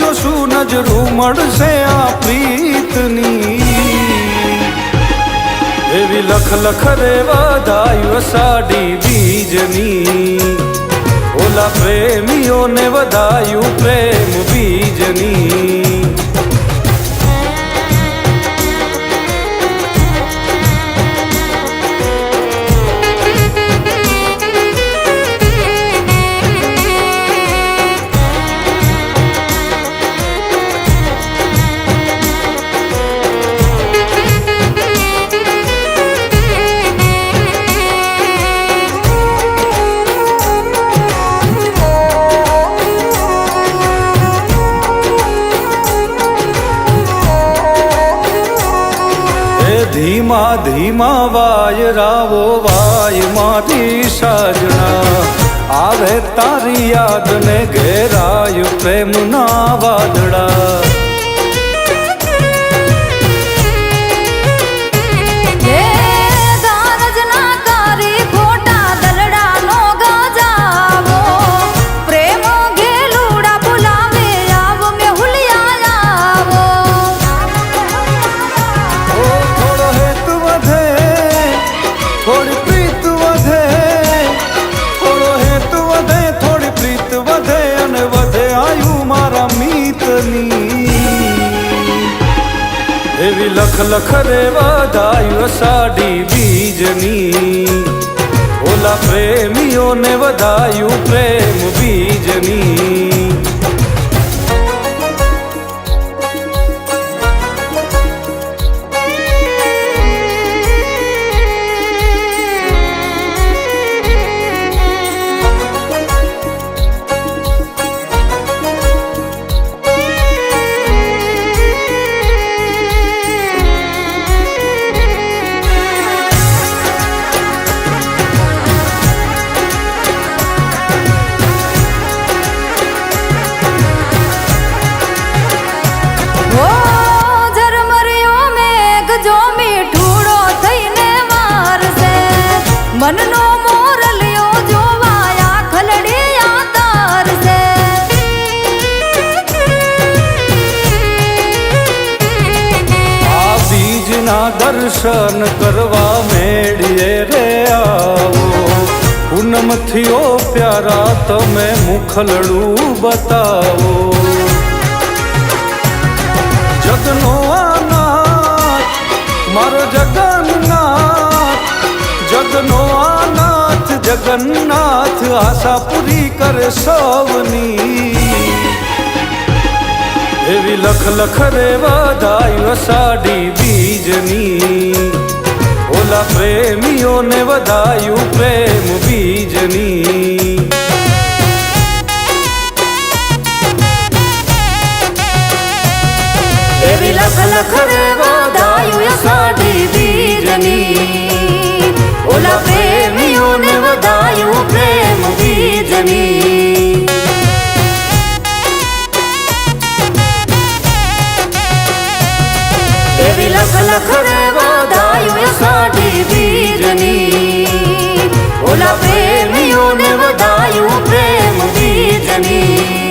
જોશું નજરું મળશે આ પ્રીતની એવી લખ લખ રે વધાયું અષાઢી બીજની ઓલા પ્રેમીઓને વધાયું પ્રેમ બીજની ધીમા ધીમા વાયરાવો વાયમાંથી સાજણા આવે તારી યાદ ને ઘેરાય પ્રેમના વાદળા એવી લખ લખ રે વધાયું અષાઢી બીજની ઓલા પ્રેમીઓને વધાયું પ્રેમ બીજની મનનો મોરલિયો જોવાયા ખલડિયા તારસે આ બીજના દર્શન કરવા મેળીએ રે આવો પૂનમથી ઓ પ્યારા તમે મુખલડું બતાવો જગનો આનાથ મારો જગન્નાથ જગનો આનાથ જગન્નાથ આશા પૂરી કરે સૌની એવી લખ લખ રે વધાયું અષાઢી બીજની ઓલા પ્રેમીઓને વધાયું પ્રેમ બીજની એવી લખ લખ રે વધાયું અષાઢી બીજની ઓલા પ્રેમીઓને વધાયું પ્રેમ બીજની એવી લખ લખ રે વધાયું અષાઢી બીજની ઓલા પ્રેમીઓને વધાયું પ્રેમ બીજની